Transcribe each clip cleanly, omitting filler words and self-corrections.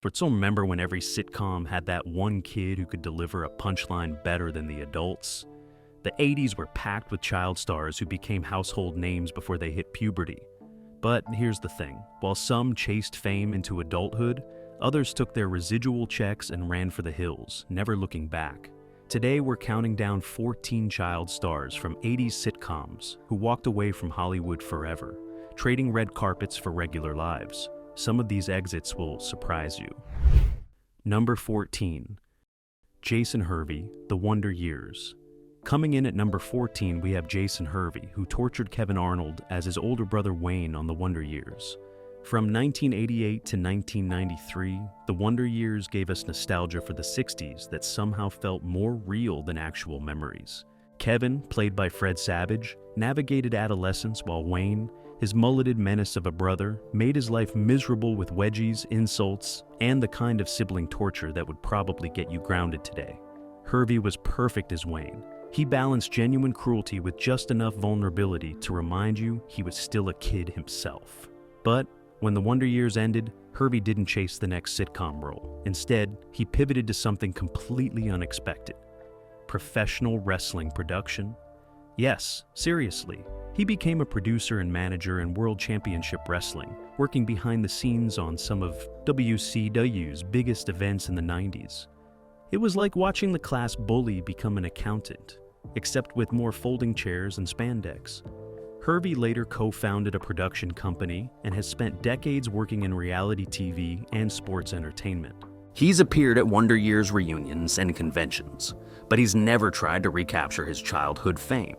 But still remember when every sitcom had that one kid who could deliver a punchline better than the adults? The 80s were packed with child stars who became household names before they hit puberty. But here's the thing, while some chased fame into adulthood, others took their residual checks and ran for the hills, never looking back. Today we're counting down 14 child stars from 80s sitcoms who walked away from Hollywood forever, trading red carpets for regular lives. Some of these exits will surprise you. Number 14. Jason Hervey, The Wonder Years. Coming in at number 14, we have Jason Hervey, who tortured Kevin Arnold as his older brother Wayne on The Wonder Years. From 1988 to 1993, The Wonder Years gave us nostalgia for the 60s that somehow felt more real than actual memories. Kevin, played by Fred Savage, navigated adolescence while Wayne, his mulleted menace of a brother, made his life miserable with wedgies, insults, and the kind of sibling torture that would probably get you grounded today. Hervey was perfect as Wayne. He balanced genuine cruelty with just enough vulnerability to remind you he was still a kid himself. But when The Wonder Years ended, Hervey didn't chase the next sitcom role. Instead, he pivoted to something completely unexpected: professional wrestling production. Yes, seriously. He became a producer and manager in World Championship Wrestling, working behind the scenes on some of WCW's biggest events in the 90s. It was like watching the class bully become an accountant, except with more folding chairs and spandex. Hervey later co-founded a production company and has spent decades working in reality TV and sports entertainment. He's appeared at Wonder Years reunions and conventions, but he's never tried to recapture his childhood fame.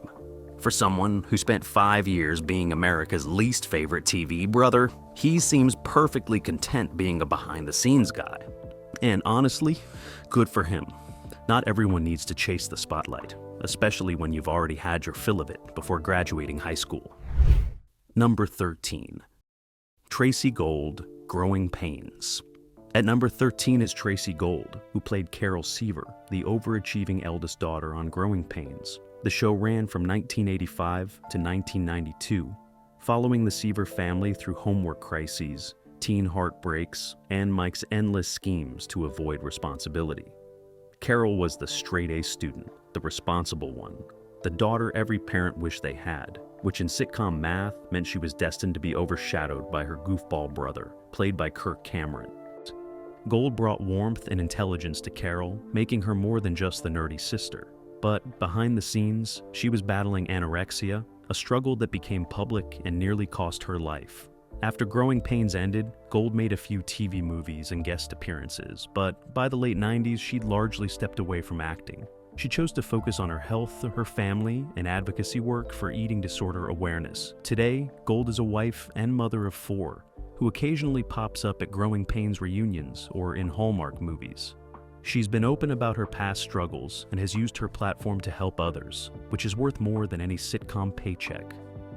For someone who spent 5 years being America's least favorite TV brother, he seems perfectly content being a behind-the-scenes guy. And honestly, good for him. Not everyone needs to chase the spotlight, especially when you've already had your fill of it before graduating high school. Number 13. Tracy Gold, Growing Pains. At number 13 is Tracy Gold, who played Carol Seaver, the overachieving eldest daughter on Growing Pains. The show ran from 1985 to 1992, following the Seaver family through homework crises, teen heartbreaks, and Mike's endless schemes to avoid responsibility. Carol was the straight-A student, the responsible one, the daughter every parent wished they had, which in sitcom math meant she was destined to be overshadowed by her goofball brother, played by Kirk Cameron. Gold brought warmth and intelligence to Carol, making her more than just the nerdy sister. But behind the scenes, she was battling anorexia, a struggle that became public and nearly cost her life. After Growing Pains ended, Gold made a few TV movies and guest appearances, but by the late 90s, she'd largely stepped away from acting. She chose to focus on her health, her family, and advocacy work for eating disorder awareness. Today, Gold is a wife and mother of 4, who occasionally pops up at Growing Pains reunions or in Hallmark movies. She's been open about her past struggles and has used her platform to help others, which is worth more than any sitcom paycheck.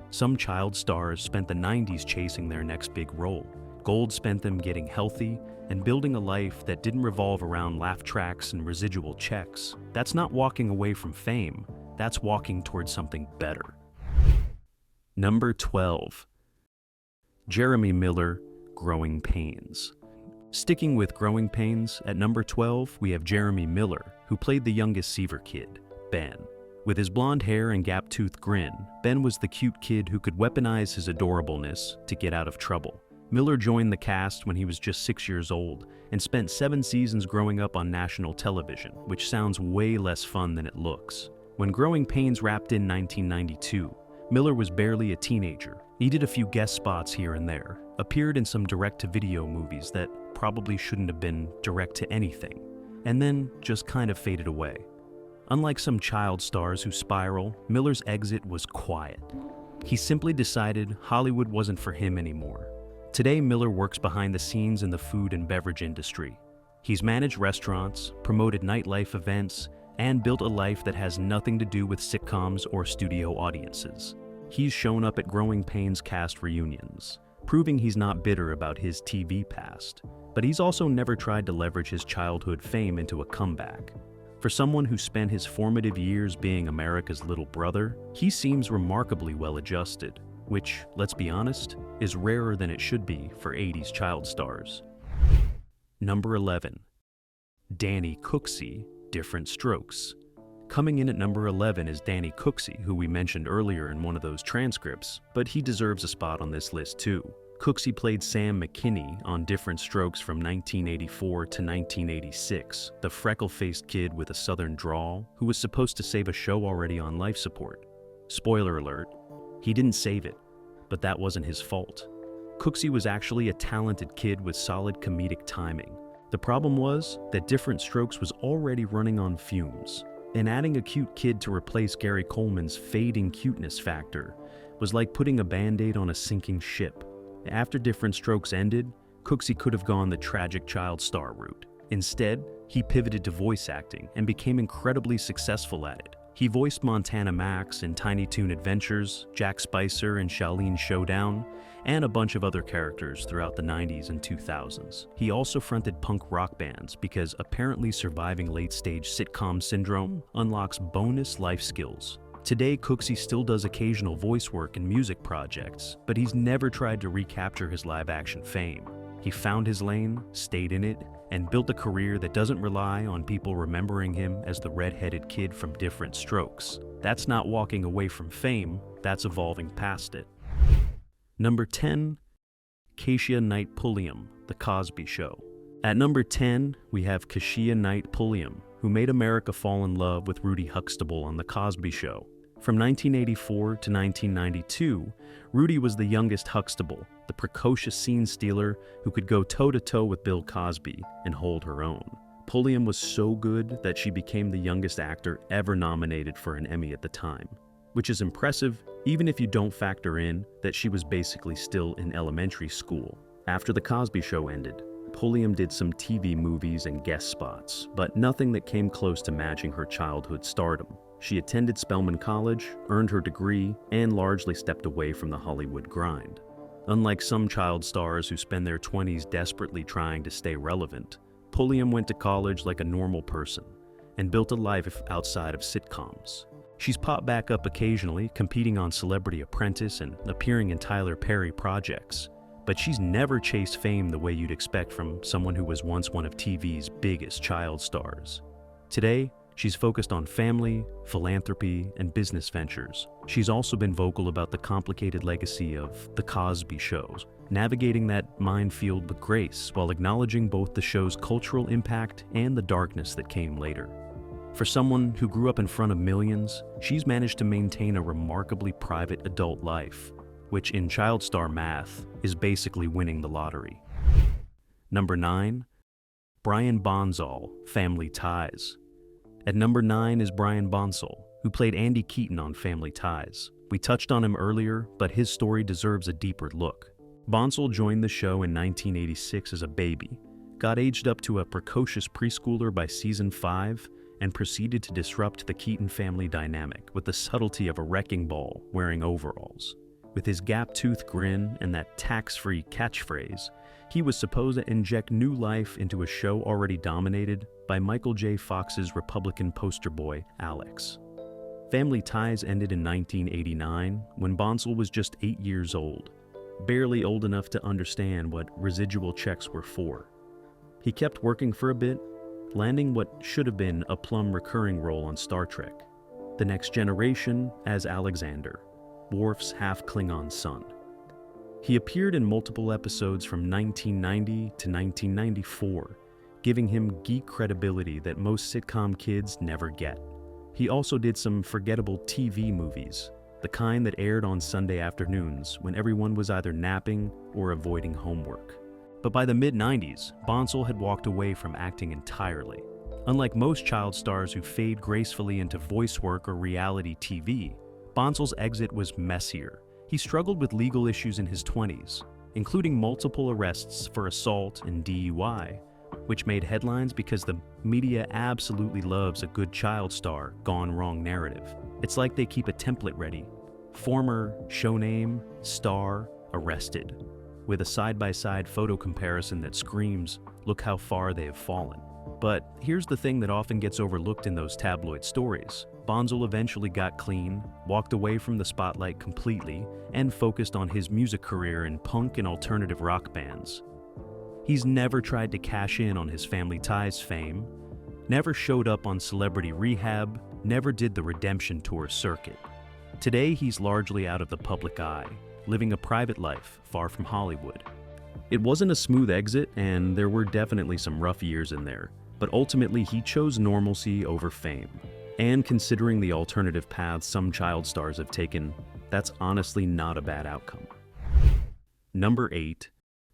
Some child stars spent the 90s chasing their next big role. Gold spent them getting healthy and building a life that didn't revolve around laugh tracks and residual checks. That's not walking away from fame, that's walking towards something better. Number 12. Jeremy Miller, Growing Pains. Sticking with Growing Pains, at number 12, we have Jeremy Miller, who played the youngest Seaver kid, Ben. With his blonde hair and gap-toothed grin, Ben was the cute kid who could weaponize his adorableness to get out of trouble. Miller joined the cast when he was just 6 years old and spent 7 seasons growing up on national television, which sounds way less fun than it looks. When Growing Pains wrapped in 1992, Miller was barely a teenager. He did a few guest spots here and there, appeared in some direct-to-video movies that probably shouldn't have been direct to anything, and then just kind of faded away. Unlike some child stars who spiral, Miller's exit was quiet. He simply decided Hollywood wasn't for him anymore. Today, Miller works behind the scenes in the food and beverage industry. He's managed restaurants, promoted nightlife events, and built a life that has nothing to do with sitcoms or studio audiences. He's shown up at Growing Pains cast reunions, proving he's not bitter about his TV past. But he's also never tried to leverage his childhood fame into a comeback. For someone who spent his formative years being America's little brother, he seems remarkably well-adjusted, which, let's be honest, is rarer than it should be for 80s child stars. Number 11. Danny Cooksey, Different Strokes. Coming in at number 11 is Danny Cooksey, who we mentioned earlier in one of those transcripts, but he deserves a spot on this list too. Cooksey played Sam McKinney on Different Strokes from 1984 to 1986, the freckle-faced kid with a southern drawl who was supposed to save a show already on life support. Spoiler alert, he didn't save it, but that wasn't his fault. Cooksey was actually a talented kid with solid comedic timing. The problem was that Different Strokes was already running on fumes, and adding a cute kid to replace Gary Coleman's fading cuteness factor was like putting a band-aid on a sinking ship. After Different Strokes ended, Cooksey could have gone the tragic child star route. Instead, he pivoted to voice acting and became incredibly successful at it. He voiced Montana Max in Tiny Toon Adventures, Jack Spicer in Shaolin Showdown, and a bunch of other characters throughout the 90s and 2000s. He also fronted punk rock bands because apparently surviving late-stage sitcom syndrome unlocks bonus life skills. Today, Cooksey still does occasional voice work and music projects, but he's never tried to recapture his live-action fame. He found his lane, stayed in it, and built a career that doesn't rely on people remembering him as the red-headed kid from Different Strokes. That's not walking away from fame, that's evolving past it. Number 10, Keshia Knight Pulliam, The Cosby Show. At number 10, we have Keshia Knight Pulliam, who made America fall in love with Rudy Huxtable on The Cosby Show. From 1984 to 1992, Rudy was the youngest Huxtable, the precocious scene stealer who could go toe-to-toe with Bill Cosby and hold her own. Pulliam was so good that she became the youngest actor ever nominated for an Emmy at the time, which is impressive even if you don't factor in that she was basically still in elementary school. After The Cosby Show ended, Pulliam did some TV movies and guest spots, but nothing that came close to matching her childhood stardom. She attended Spelman College, earned her degree, and largely stepped away from the Hollywood grind. Unlike some child stars who spend their 20s desperately trying to stay relevant, Pulliam went to college like a normal person and built a life outside of sitcoms. She's popped back up occasionally, competing on Celebrity Apprentice and appearing in Tyler Perry projects, but she's never chased fame the way you'd expect from someone who was once one of TV's biggest child stars. Today, she's focused on family, philanthropy, and business ventures. She's also been vocal about the complicated legacy of The Cosby Show, navigating that minefield with grace while acknowledging both the show's cultural impact and the darkness that came later. For someone who grew up in front of millions, she's managed to maintain a remarkably private adult life, which in child star math is basically winning the lottery. Number 9, Brian Bonsall, Family Ties. At number 9 is Brian Bonsall, who played Andy Keaton on Family Ties. We touched on him earlier, but his story deserves a deeper look. Bonsall joined the show in 1986 as a baby, got aged up to a precocious preschooler by season 5, and proceeded to disrupt the Keaton family dynamic with the subtlety of a wrecking ball wearing overalls. With his gap-toothed grin and that tax-free catchphrase, he was supposed to inject new life into a show already dominated by Michael J. Fox's Republican poster boy, Alex. Family Ties ended in 1989 when Bonsall was just 8 years old, barely old enough to understand what residual checks were for. He kept working for a bit, landing what should have been a plum recurring role on Star Trek, The Next Generation as Alexander, Worf's half-Klingon son. He appeared in multiple episodes from 1990 to 1994, giving him geek credibility that most sitcom kids never get. He also did some forgettable TV movies, the kind that aired on Sunday afternoons when everyone was either napping or avoiding homework. But by the mid-90s, Bonsall had walked away from acting entirely. Unlike most child stars who fade gracefully into voice work or reality TV, Bonsall's exit was messier. He struggled with legal issues in his 20s, including multiple arrests for assault and DUI, which made headlines because the media absolutely loves a good child star gone wrong narrative. It's like they keep a template ready. Former, show name, star, arrested, with a side-by-side photo comparison that screams, look how far they have fallen. But here's the thing that often gets overlooked in those tabloid stories. Bonsall eventually got clean, walked away from the spotlight completely, and focused on his music career in punk and alternative rock bands. He's never tried to cash in on his Family Ties fame, never showed up on Celebrity Rehab, never did the redemption tour circuit. Today, he's largely out of the public eye, living a private life far from Hollywood. It wasn't a smooth exit, and there were definitely some rough years in there, but ultimately he chose normalcy over fame. And considering the alternative paths some child stars have taken, that's honestly not a bad outcome. Number 8.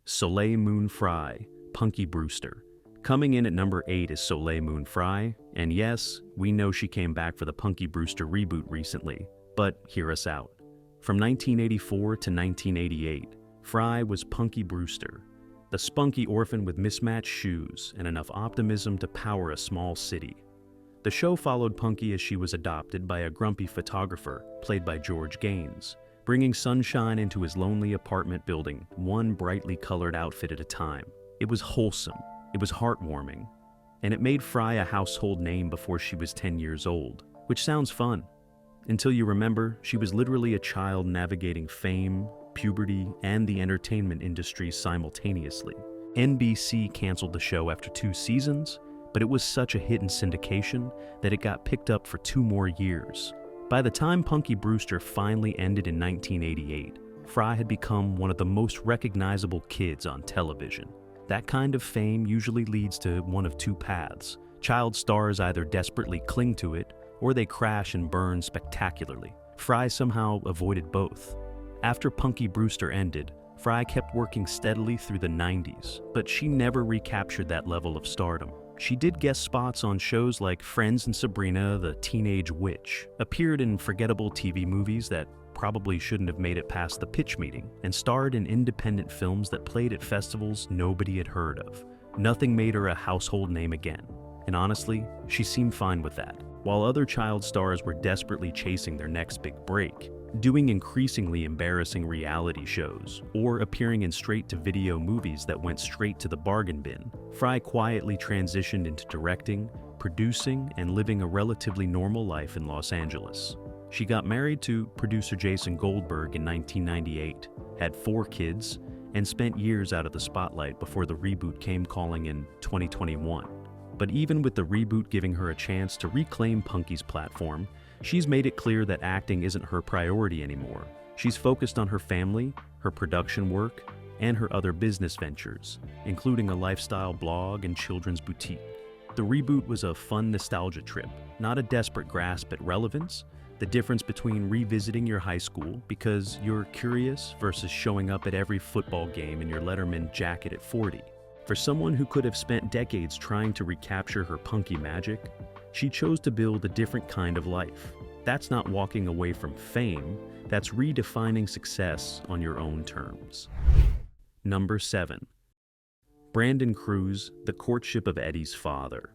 Soleil Moon Frye, Punky Brewster. Coming in at number 8 is Soleil Moon Frye, and yes, we know she came back for the Punky Brewster reboot recently, but hear us out. From 1984 to 1988, Frye was Punky Brewster, the spunky orphan with mismatched shoes and enough optimism to power a small city. The show followed Punky as she was adopted by a grumpy photographer, played by George Gaines, bringing sunshine into his lonely apartment building, one brightly colored outfit at a time. It was wholesome, it was heartwarming, and it made Frye a household name before she was 10 years old, which sounds fun. Until you remember, she was literally a child navigating fame, puberty, and the entertainment industry simultaneously. NBC canceled the show after 2 seasons, but it was such a hit in syndication that it got picked up for 2 more years. By the time Punky Brewster finally ended in 1988, Frye had become one of the most recognizable kids on television. That kind of fame usually leads to one of 2 paths. Child stars either desperately cling to it, or they crash and burn spectacularly. Frye somehow avoided both. After Punky Brewster ended, Frye kept working steadily through the 90s, but she never recaptured that level of stardom. She did guest spots on shows like Friends and Sabrina, the Teenage Witch, appeared in forgettable TV movies that probably shouldn't have made it past the pitch meeting, and starred in independent films that played at festivals nobody had heard of. Nothing made her a household name again, and honestly, she seemed fine with that. While other child stars were desperately chasing their next big break, doing increasingly embarrassing reality shows, or appearing in straight-to-video movies that went straight to the bargain bin, Frye quietly transitioned into directing, producing, and living a relatively normal life in Los Angeles. She got married to producer Jason Goldberg in 1998, had 4 kids, and spent years out of the spotlight before the reboot came calling in 2021. But even with the reboot giving her a chance to reclaim Punky's platform, she's made it clear that acting isn't her priority anymore. She's focused on her family, her production work, and her other business ventures, including a lifestyle blog and children's boutique. The reboot was a fun nostalgia trip, not a desperate grasp at relevance, the difference between revisiting your high school because you're curious versus showing up at every football game in your Letterman jacket at 40. For someone who could have spent decades trying to recapture her Punky magic, she chose to build a different kind of life. That's not walking away from fame, that's redefining success on your own terms. Number 7. Brandon Cruz, The Courtship of Eddie's Father.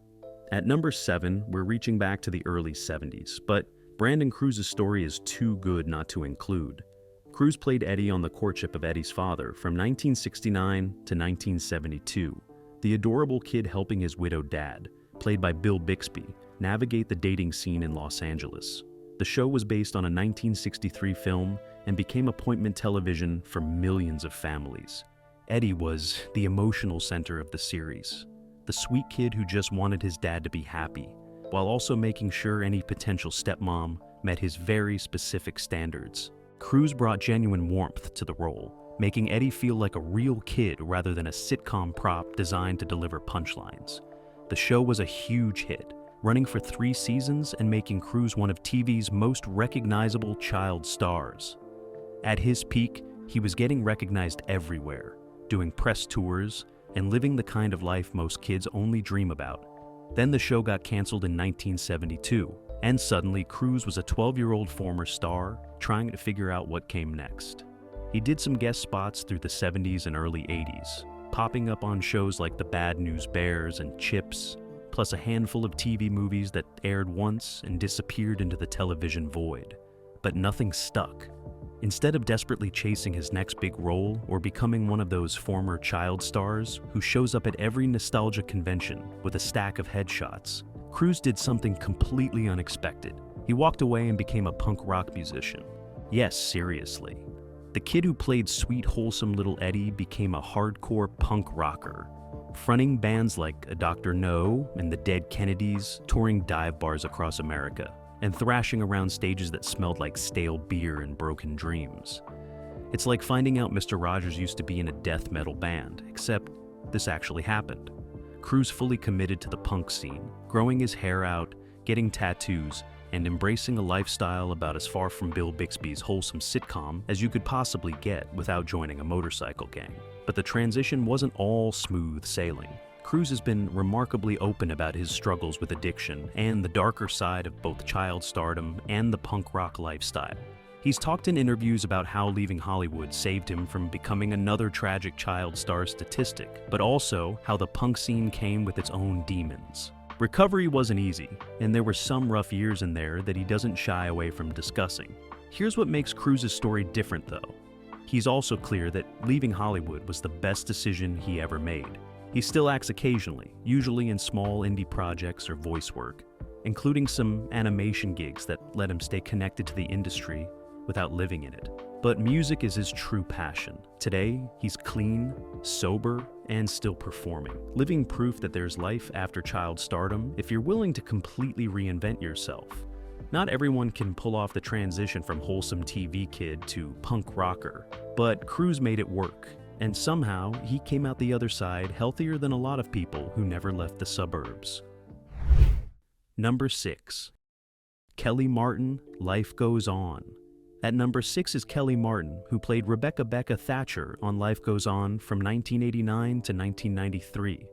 At number 7, we're reaching back to the early 70s, but Brandon Cruz's story is too good not to include. Cruz played Eddie on The Courtship of Eddie's Father from 1969 to 1972, the adorable kid helping his widowed dad, played by Bill Bixby, navigate the dating scene in Los Angeles. The show was based on a 1963 film and became appointment television for millions of families. Eddie was the emotional center of the series, the sweet kid who just wanted his dad to be happy, while also making sure any potential stepmom met his very specific standards. Cruz brought genuine warmth to the role, making Eddie feel like a real kid rather than a sitcom prop designed to deliver punchlines. The show was a huge hit, running for 3 seasons and making Cruz one of TV's most recognizable child stars. At his peak, he was getting recognized everywhere, doing press tours, and living the kind of life most kids only dream about. Then the show got canceled in 1972, and suddenly Cruz was a 12-year-old former star trying to figure out what came next. He did some guest spots through the 70s and early 80s, popping up on shows like The Bad News Bears and Chips, plus a handful of TV movies that aired once and disappeared into the television void. But nothing stuck. Instead of desperately chasing his next big role or becoming one of those former child stars who shows up at every nostalgia convention with a stack of headshots, Cruz did something completely unexpected. He walked away and became a punk rock musician. Yes, seriously. The kid who played sweet, wholesome little Eddie became a hardcore punk rocker, fronting bands like A Dr. No and the Dead Kennedys, touring dive bars across America, and thrashing around stages that smelled like stale beer and broken dreams. It's like finding out Mr. Rogers used to be in a death metal band, except this actually happened. Cruz fully committed to the punk scene, growing his hair out, getting tattoos, and embracing a lifestyle about as far from Bill Bixby's wholesome sitcom as you could possibly get without joining a motorcycle gang. But the transition wasn't all smooth sailing. Cruz has been remarkably open about his struggles with addiction and the darker side of both child stardom and the punk rock lifestyle. He's talked in interviews about how leaving Hollywood saved him from becoming another tragic child star statistic, but also how the punk scene came with its own demons. Recovery wasn't easy, and there were some rough years in there that he doesn't shy away from discussing. Here's what makes Cruz's story different, though. He's also clear that leaving Hollywood was the best decision he ever made. He still acts occasionally, usually in small indie projects or voice work, including some animation gigs that let him stay connected to the industry without living in it. But music is his true passion. Today, he's clean, sober, and still performing, living proof that there's life after child stardom if you're willing to completely reinvent yourself. Not everyone can pull off the transition from wholesome TV kid to punk rocker, but Cruz made it work, and somehow he came out the other side healthier than a lot of people who never left the suburbs. Number 6. Kelly Martin, Life Goes On. At number 6 is Kelly Martin, who played Rebecca Becca Thatcher on Life Goes On from 1989 to 1993.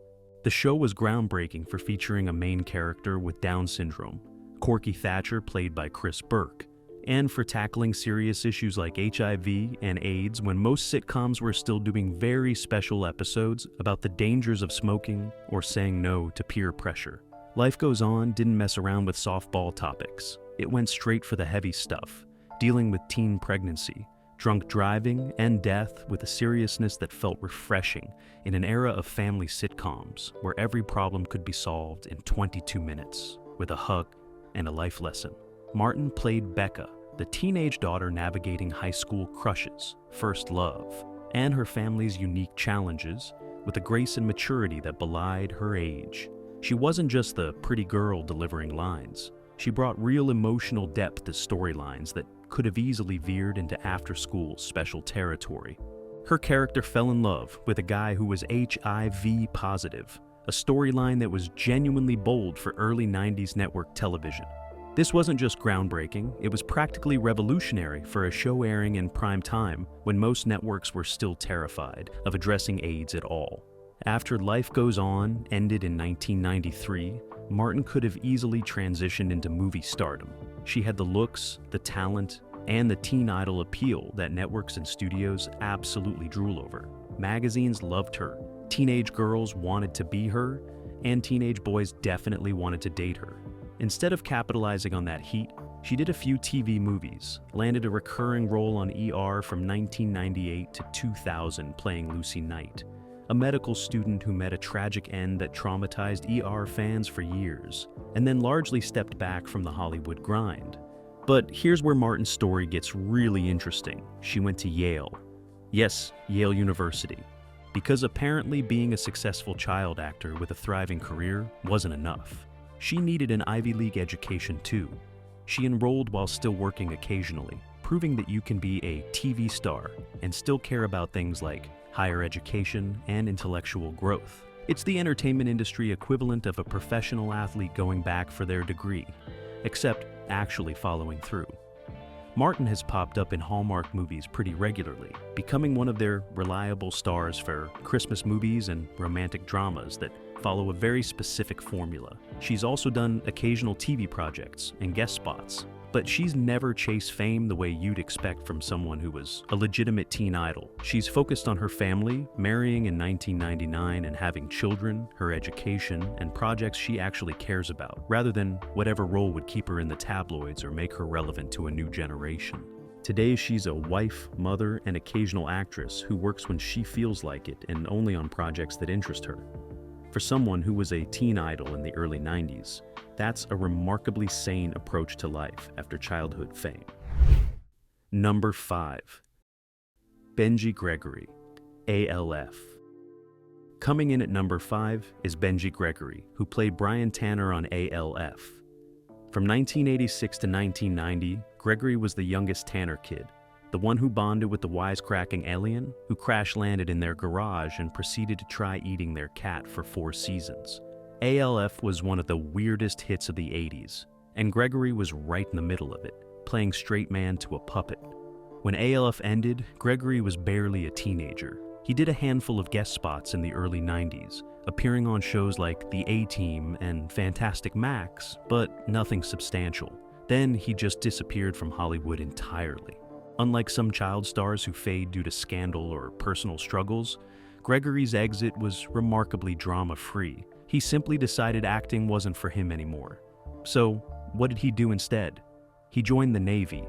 The show was groundbreaking for featuring a main character with Down syndrome, Corky Thatcher played by Chris Burke, and for tackling serious issues like HIV and AIDS when most sitcoms were still doing very special episodes about the dangers of smoking or saying no to peer pressure. Life Goes On didn't mess around with softball topics. It went straight for the heavy stuff, dealing with teen pregnancy, drunk driving, and death with a seriousness that felt refreshing in an era of family sitcoms where every problem could be solved in 22 minutes with a hug and a life lesson. Martin played Becca, the teenage daughter navigating high school crushes, first love, and her family's unique challenges with a grace and maturity that belied her age. She wasn't just the pretty girl delivering lines. She brought real emotional depth to storylines that could have easily veered into after-school special territory. Her character fell in love with a guy who was HIV positive, a storyline that was genuinely bold for early 90s network television. This wasn't just groundbreaking, it was practically revolutionary for a show airing in prime time when most networks were still terrified of addressing AIDS at all. After Life Goes On ended in 1993, Martin could have easily transitioned into movie stardom. She had the looks, the talent, and the teen idol appeal that networks and studios absolutely drool over. Magazines loved her, teenage girls wanted to be her, and teenage boys definitely wanted to date her. Instead of capitalizing on that heat, she did a few TV movies, landed a recurring role on ER from 1998 to 2000 playing Lucy Knight, a medical student who met a tragic end that traumatized ER fans for years, and then largely stepped back from the Hollywood grind. But here's where Martin's story gets really interesting. She went to Yale. Yes, Yale University. Because apparently being a successful child actor with a thriving career wasn't enough. She needed an Ivy League education too. She enrolled while still working occasionally, proving that you can be a TV star and still care about things like higher education and intellectual growth. It's the entertainment industry equivalent of a professional athlete going back for their degree, except actually following through. Martin has popped up in Hallmark movies pretty regularly, becoming one of their reliable stars for Christmas movies and romantic dramas that follow a very specific formula. She's also done occasional TV projects and guest spots, but she's never chased fame the way you'd expect from someone who was a legitimate teen idol. She's focused on her family, marrying in 1999 and having children, her education, and projects she actually cares about, rather than whatever role would keep her in the tabloids or make her relevant to a new generation. Today, she's a wife, mother, and occasional actress who works when she feels like it and only on projects that interest her. For someone who was a teen idol in the early 90s, that's a remarkably sane approach to life after childhood fame. Number 5. Benji Gregory, ALF. Coming in at number 5 is Benji Gregory, who played Brian Tanner on ALF. From 1986 to 1990, Gregory was the youngest Tanner kid, the one who bonded with the wisecracking alien who crash-landed in their garage and proceeded to try eating their cat for 4 seasons. ALF was one of the weirdest hits of the 80s, and Gregory was right in the middle of it, playing straight man to a puppet. When ALF ended, Gregory was barely a teenager. He did a handful of guest spots in the early 90s, appearing on shows like The A-Team and Fantastic Max, but nothing substantial. Then he just disappeared from Hollywood entirely. Unlike some child stars who fade due to scandal or personal struggles, Gregory's exit was remarkably drama-free. He simply decided acting wasn't for him anymore. So, what did he do instead? He joined the Navy.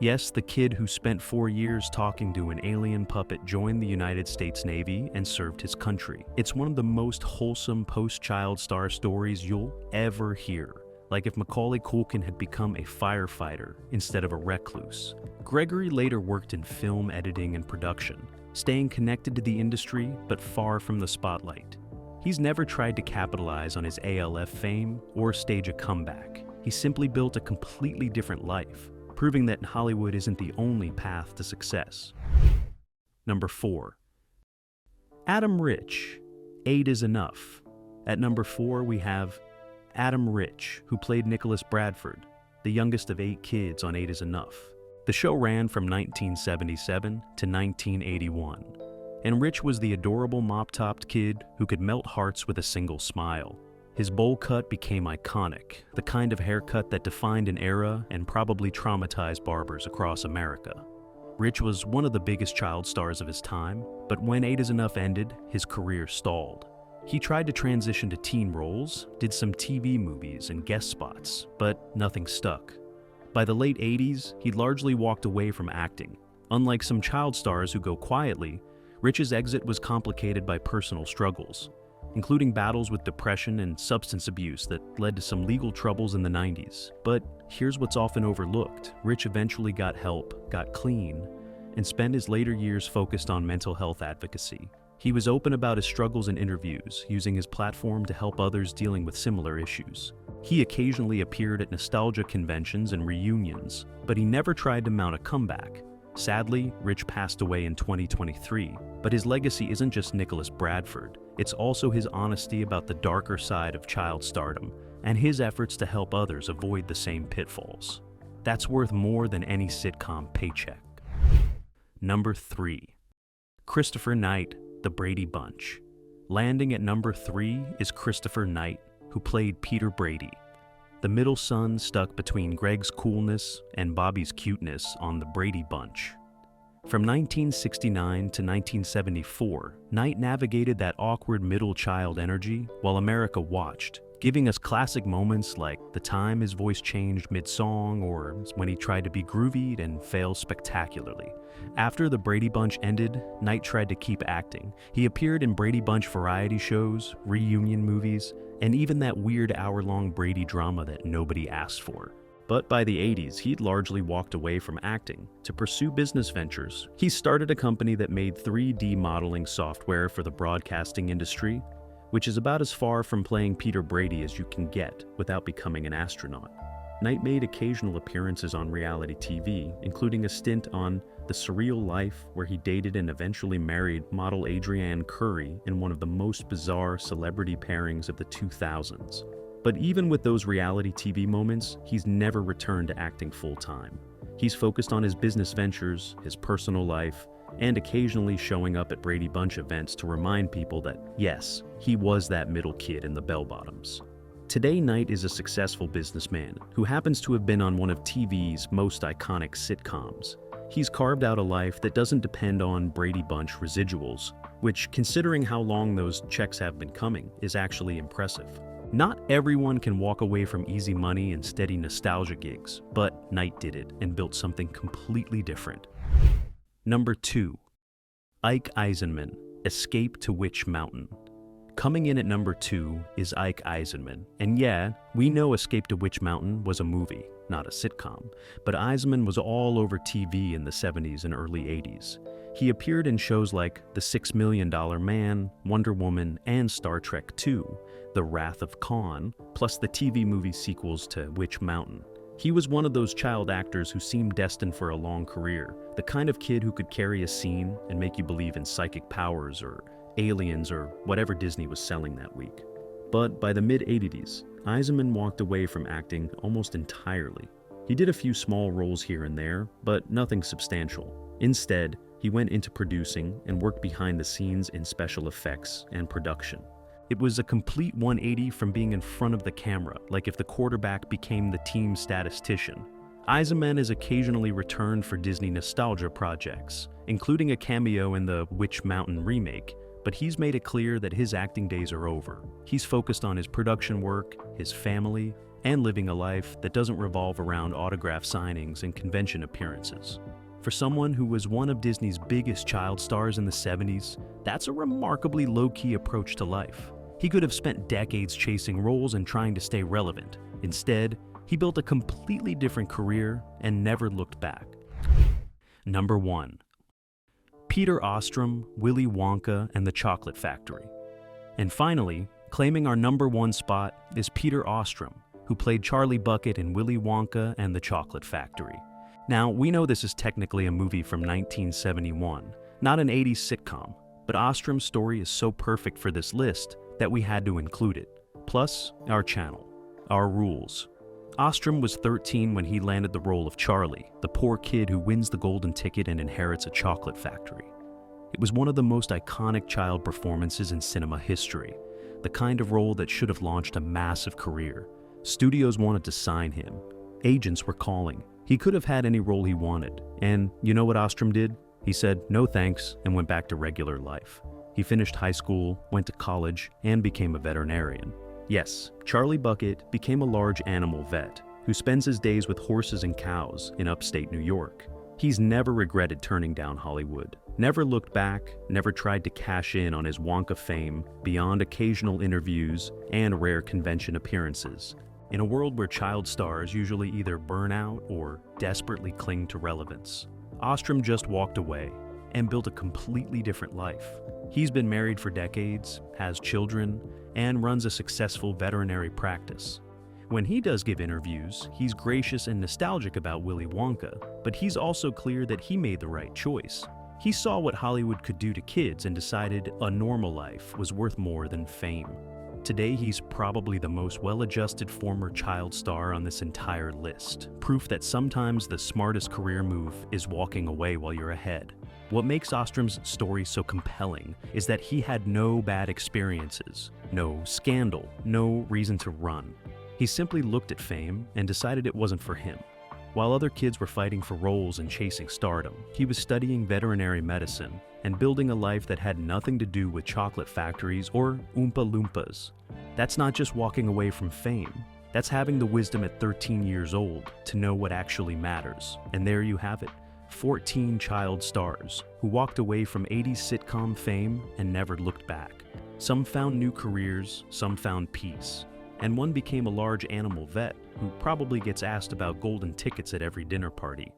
Yes, the kid who spent 4 years talking to an alien puppet joined the United States Navy and served his country. It's one of the most wholesome post-child star stories you'll ever hear. Like if Macaulay Culkin had become a firefighter instead of a recluse. Gregory later worked in film editing and production, staying connected to the industry but far from the spotlight. He's never tried to capitalize on his ALF fame or stage a comeback. He simply built a completely different life, proving that Hollywood isn't the only path to success. Number 4. Adam Rich, 8 is Enough. At number 4 we have Adam Rich, who played Nicholas Bradford, the youngest of 8 kids on 8 is Enough. The show ran from 1977 to 1981, and Rich was the adorable mop-topped kid who could melt hearts with a single smile. His bowl cut became iconic, the kind of haircut that defined an era and probably traumatized barbers across America. Rich was one of the biggest child stars of his time, but when 8 is Enough ended, his career stalled. He tried to transition to teen roles, did some TV movies and guest spots, but nothing stuck. By the late 80s, he largely walked away from acting. Unlike some child stars who go quietly, Rich's exit was complicated by personal struggles, including battles with depression and substance abuse that led to some legal troubles in the 90s. But here's what's often overlooked. Rich eventually got help, got clean, and spent his later years focused on mental health advocacy. He was open about his struggles in interviews, using his platform to help others dealing with similar issues. He occasionally appeared at nostalgia conventions and reunions, but he never tried to mount a comeback. Sadly, Rich passed away in 2023, but his legacy isn't just Nicholas Bradford. It's also his honesty about the darker side of child stardom and his efforts to help others avoid the same pitfalls. That's worth more than any sitcom paycheck. Number 3. Christopher Knight, The Brady Bunch. Landing at number 3 is Christopher Knight, who played Peter Brady, the middle son stuck between Greg's coolness and Bobby's cuteness on The Brady Bunch. From 1969 to 1974, Knight navigated that awkward middle child energy while America watched, giving us classic moments like the time his voice changed mid-song or when he tried to be groovy and failed spectacularly. After The Brady Bunch ended, Knight tried to keep acting. He appeared in Brady Bunch variety shows, reunion movies, and even that weird hour-long Brady drama that nobody asked for. But by the 80s, he'd largely walked away from acting to pursue business ventures. He started a company that made 3D modeling software for the broadcasting industry, which is about as far from playing Peter Brady as you can get without becoming an astronaut. Knight made occasional appearances on reality TV, including a stint on The Surreal Life, where he dated and eventually married model Adrienne Curry in one of the most bizarre celebrity pairings of the 2000s. But even with those reality TV moments, he's never returned to acting full-time. He's focused on his business ventures, his personal life, and occasionally showing up at Brady Bunch events to remind people that, yes, he was that middle kid in the bell-bottoms. Today, Knight is a successful businessman who happens to have been on one of TV's most iconic sitcoms. He's carved out a life that doesn't depend on Brady Bunch residuals, which, considering how long those checks have been coming, is actually impressive. Not everyone can walk away from easy money and steady nostalgia gigs, but Knight did it and built something completely different. Number 2. Ike Eisenmann, Escape to Witch Mountain. Coming in at number 2 is Ike Eisenmann. And yeah, we know Escape to Witch Mountain was a movie, not a sitcom, but Eisenmann was all over TV in the 70s and early 80s. He appeared in shows like The $6 Million Man, Wonder Woman, and Star Trek II, The Wrath of Khan, plus the TV movie sequels to Witch Mountain. He was one of those child actors who seemed destined for a long career, the kind of kid who could carry a scene and make you believe in psychic powers or aliens or whatever Disney was selling that week. But by the mid-'80s, Eisenmann walked away from acting almost entirely. He did a few small roles here and there, but nothing substantial. Instead, he went into producing and worked behind the scenes in special effects and production. It was a complete 180 from being in front of the camera, like if the quarterback became the team statistician. Eisenmann has occasionally returned for Disney nostalgia projects, including a cameo in the Witch Mountain remake, but he's made it clear that his acting days are over. He's focused on his production work, his family, and living a life that doesn't revolve around autograph signings and convention appearances. For someone who was one of Disney's biggest child stars in the 70s, that's a remarkably low-key approach to life. He could have spent decades chasing roles and trying to stay relevant. Instead, he built a completely different career and never looked back. Number 1. Peter Ostrum, Willy Wonka, and the Chocolate Factory. And finally, claiming our number 1 spot is Peter Ostrum, who played Charlie Bucket in Willy Wonka and the Chocolate Factory. Now, we know this is technically a movie from 1971, not an 80s sitcom, but Ostrom's story is so perfect for this list that we had to include it. Plus, our channel, our rules. Ostrum was 13 when he landed the role of Charlie, the poor kid who wins the golden ticket and inherits a chocolate factory. It was one of the most iconic child performances in cinema history, the kind of role that should have launched a massive career. Studios wanted to sign him. Agents were calling. He could have had any role he wanted, and you know what Ostrum did? He said no thanks and went back to regular life. He finished high school, went to college, and became a veterinarian. Yes, Charlie Bucket became a large animal vet who spends his days with horses and cows in upstate New York. He's never regretted turning down Hollywood, never looked back, never tried to cash in on his Wonka fame beyond occasional interviews and rare convention appearances. In a world where child stars usually either burn out or desperately cling to relevance, Ostrum just walked away and built a completely different life. He's been married for decades, has children, and runs a successful veterinary practice. When he does give interviews, he's gracious and nostalgic about Willy Wonka, but he's also clear that he made the right choice. He saw what Hollywood could do to kids and decided a normal life was worth more than fame. Today, he's probably the most well-adjusted former child star on this entire list, proof that sometimes the smartest career move is walking away while you're ahead. What makes Ostrom's story so compelling is that he had no bad experiences, no scandal, no reason to run. He simply looked at fame and decided it wasn't for him. While other kids were fighting for roles and chasing stardom, he was studying veterinary medicine and building a life that had nothing to do with chocolate factories or Oompa Loompas. That's not just walking away from fame. That's having the wisdom at 13 years old to know what actually matters. And there you have it, 14 child stars who walked away from 80s sitcom fame and never looked back. Some found new careers, some found peace, and one became a large animal vet who probably gets asked about golden tickets at every dinner party.